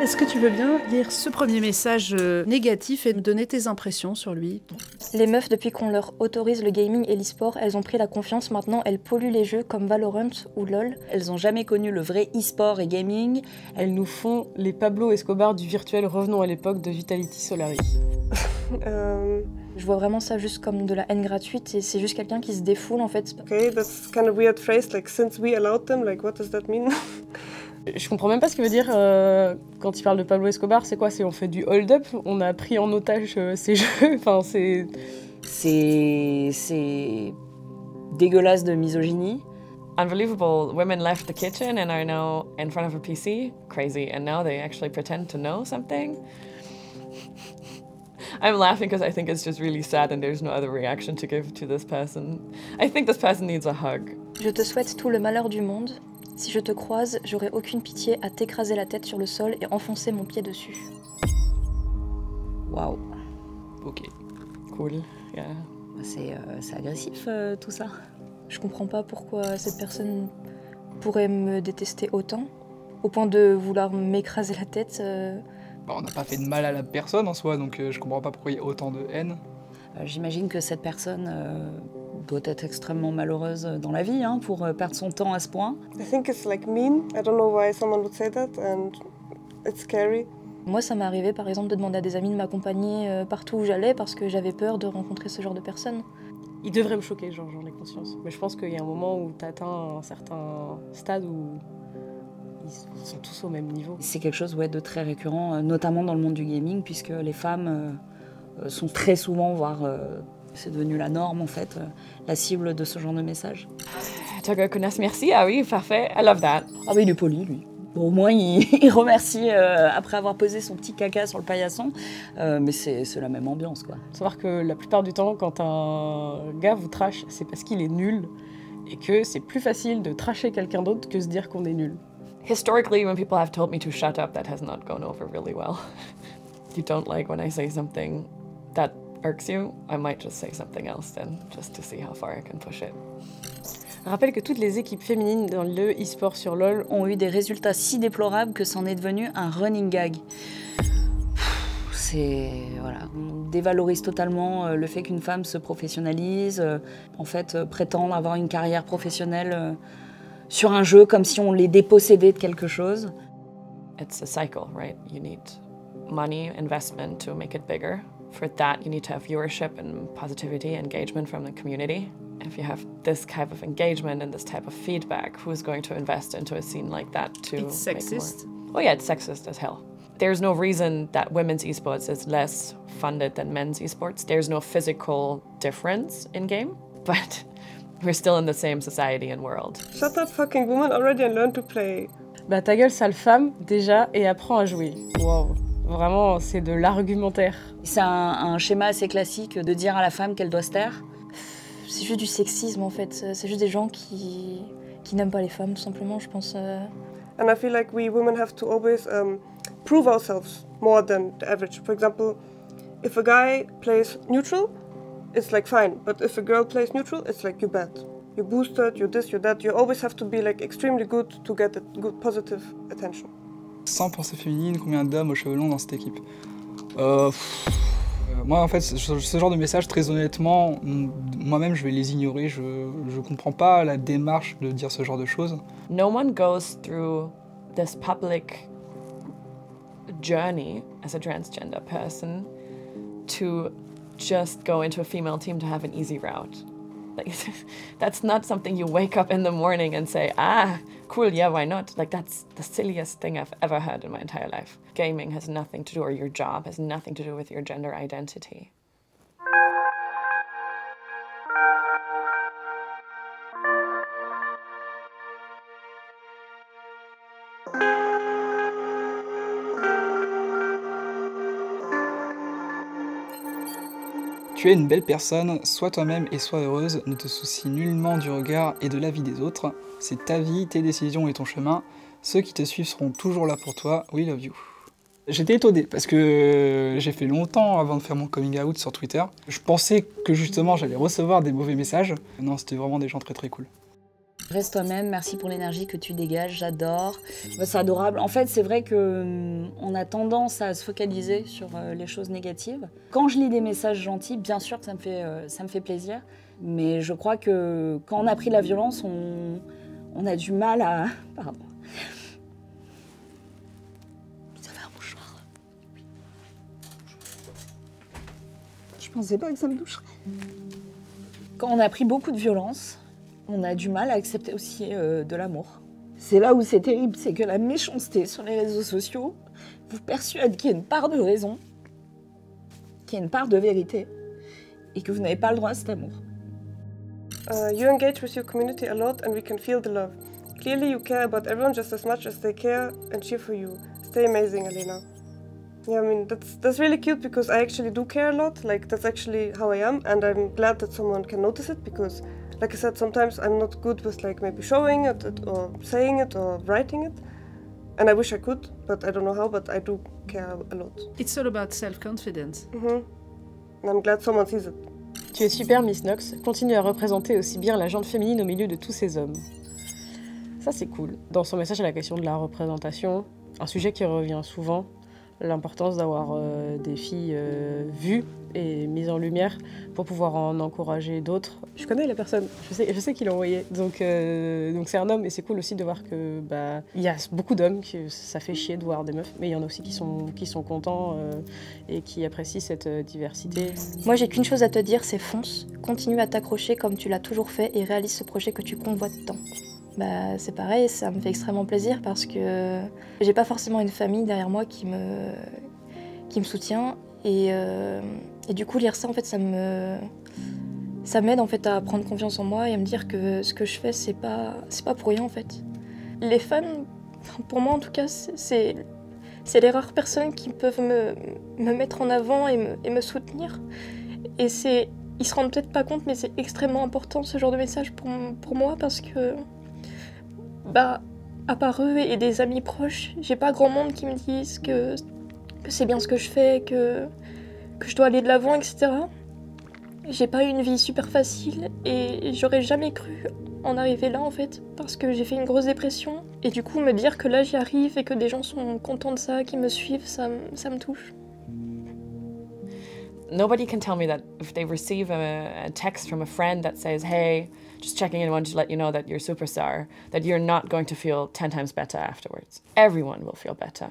Est-ce que tu veux bien lire ce premier message négatif et me donner tes impressions sur lui? Les meufs, depuis qu'on leur autorise le gaming et l'e-sport, elles ont pris la confiance. Maintenant, elles polluent les jeux comme Valorant ou LoL. Elles n'ont jamais connu le vrai e-sport et gaming. Elles nous font les Pablo Escobar du virtuel. Revenons à l'époque de Vitality Solari. Je vois vraiment ça juste comme de la haine gratuite et c'est juste quelqu'un qui se défoule en fait. Okay, that's kind of weird phrase, like since we allowed them, like what does that mean? Je comprends même pas ce qu'il veut dire quand il parle de Pablo Escobar. C'est quoi? C'est on fait du hold-up? On a pris en otage ces jeux? Enfin, c'est dégueulasse de misogynie. Unbelievable. Women left the kitchen and are now in front of a PC. Crazy. And now they actually pretend to know something. I'm laughing because I think it's just really sad and there's no other reaction to give to this person. I think this person needs a hug. Je te souhaite tout le malheur du monde. Si je te croise, j'aurai aucune pitié à t'écraser la tête sur le sol et enfoncer mon pied dessus. Waouh. Ok. Cool. Yeah. C'est agressif tout ça. Je comprends pas pourquoi cette personne pourrait me détester autant, au point de vouloir m'écraser la tête. On n'a pas fait de mal à la personne en soi, donc je comprends pas pourquoi il y a autant de haine. J'imagine que cette personne doit être extrêmement malheureuse dans la vie pour perdre son temps à ce point. I think it's like mean. I don't know why someone would say that and it's scary. Moi, ça m'est arrivé par exemple de demander à des amis de m'accompagner partout où j'allais parce que j'avais peur de rencontrer ce genre de personnes. Il devrait me choquer, genre j'en ai conscience. Mais je pense qu'il y a un moment où tu atteins un certain stade où ils sont tous au même niveau. C'est quelque chose de très récurrent, notamment dans le monde du gaming, puisque les femmes sont très souvent, voire c'est devenu la norme en fait, la cible de ce genre de message. Toga connaisse, merci. Ah oui, parfait. I love that. Ah oui, il est poli lui. Bon, au moins il remercie après avoir posé son petit caca sur le paillasson, mais c'est la même ambiance quoi. Faut savoir que la plupart du temps, quand un gars vous trash, c'est parce qu'il est nul et que c'est plus facile de trasher quelqu'un d'autre que se dire qu'on est nul. Historically, when people have told me to shut up, that has not gone over really well. You don't like when I say something that irks you, I might just say something else then, just to see how far I can push it. Je rappelle que toutes les équipes féminines dans le e-sport sur LoL ont eu des résultats si déplorables que c'en est devenu un running gag. On dévalorise totalement le fait qu'une femme se professionnalise, en fait prétendre avoir une carrière professionnelle sur un jeu comme si on les dépossédait de quelque chose. It's a cycle, right? You need money, investment to make it bigger. For that, you need to have viewership and positivity, engagement from the community. If you have this type of engagement and this type of feedback, who's going to invest into a scene like that to It's sexist. make more? Oh yeah, it's sexist as hell. There's no reason that women's esports is less funded than men's esports. There's no physical difference in game, but we're still in the same society and world. Shut up fucking woman already and learn to play. Bah ta gueule sale femme, déjà, et apprends à jouer. Wow. Vraiment, c'est de l'argumentaire. C'est un schéma assez classique de dire à la femme qu'elle doit se taire. C'est juste du sexisme en fait, c'est juste des gens qui n'aiment pas les femmes tout simplement, je pense. And I feel like we women have to always prove ourselves more than the average. For example, if a guy plays neutral, it's like fine, but if a girl plays neutral, it's like you're bad. You're boosted, you're this, you're that. You always have to be like extremely good to get a good positive attention. Sans pensée féminine, combien d'hommes aux cheveux longs dans cette équipe? Moi, en fait, ce genre de message, très honnêtement, moi-même, je vais les ignorer. Je comprends pas la démarche de dire ce genre de choses. No one goes through this public journey as a transgender person to just go into a female team to have an easy route. Like, that's not something you wake up in the morning and say, ah, cool, yeah, why not? Like, that's the silliest thing I've ever heard in my entire life. Gaming has nothing to do, or your job has nothing to do with your gender identity. Tu es une belle personne, sois toi-même et sois heureuse, ne te soucie nullement du regard et de l'avis des autres. C'est ta vie, tes décisions et ton chemin. Ceux qui te suivent seront toujours là pour toi, we love you. J'étais étonné parce que j'ai fait longtemps avant de faire mon coming out sur Twitter. Je pensais que justement j'allais recevoir des mauvais messages. Non, c'était vraiment des gens très très cool. Reste toi-même, merci pour l'énergie que tu dégages, j'adore. C'est adorable. En fait, c'est vrai qu'on a tendance à se focaliser sur les choses négatives. Quand je lis des messages gentils, bien sûr que ça me fait plaisir. Mais je crois que quand on a pris la violence, on a du mal à... Pardon. Ça fait un mouchoir. Je pensais pas que ça me toucherait. Quand on a pris beaucoup de violence, on a du mal à accepter aussi de l'amour. C'est là où c'est terrible, c'est que la méchanceté sur les réseaux sociaux vous persuade qu'il y a une part de raison, qu'il y a une part de vérité, et que vous n'avez pas le droit à cet amour. You engage with your community a lot and we can feel the love. Clearly you care about everyone just as much as they care and cheer for you. Stay amazing, Alena. Yeah, I mean, that's really cute because I actually do care a lot. Like, that's actually how I am, and I'm glad that someone can notice it because, like I said, sometimes I'm not good with like maybe showing it or saying it or writing it. And I wish I could, but I don't know how, but I do care a lot. It's all about self-confidence. And I'm glad someone sees it. Tu es super, Miss Knox. Continue à représenter aussi bien la gente féminine au milieu de tous ces hommes. Ça, c'est cool. Dans son message à la question de la représentation, un sujet qui revient souvent, l'importance d'avoir des filles vues et mises en lumière pour pouvoir en encourager d'autres. Je connais la personne, je sais qui l'a envoyé. Donc c'est un homme et c'est cool aussi de voir que il y a beaucoup d'hommes que ça fait chier de voir des meufs, mais il y en a aussi qui sont contents et qui apprécient cette diversité. Moi, j'ai qu'une chose à te dire, c'est fonce. Continue à t'accrocher comme tu l'as toujours fait et réalise ce projet que tu convoites tant. C'est pareil, ça me fait extrêmement plaisir parce que j'ai pas forcément une famille derrière moi qui me soutient et du coup lire ça en fait ça m'aide en fait à prendre confiance en moi et à me dire que ce que je fais c'est pas pour rien en fait. Les femmes, pour moi en tout cas, c'est les rares personnes qui peuvent me mettre en avant et me soutenir et ils se rendent peut-être pas compte mais c'est extrêmement important ce genre de message pour moi parce que à part eux et des amis proches, j'ai pas grand monde qui me disent que c'est bien ce que je fais, que je dois aller de l'avant, etc. J'ai pas eu une vie super facile et j'aurais jamais cru en arriver là en fait, parce que j'ai fait une grosse dépression. Et du coup, me dire que là j'y arrive et que des gens sont contents de ça, qui me suivent, ça me touche. Nobody can tell me that if they receive a text from a friend that says, hey, just checking in, wanted to let you know that you're a superstar, that you're not going to feel 10 times better afterwards. Everyone will feel better.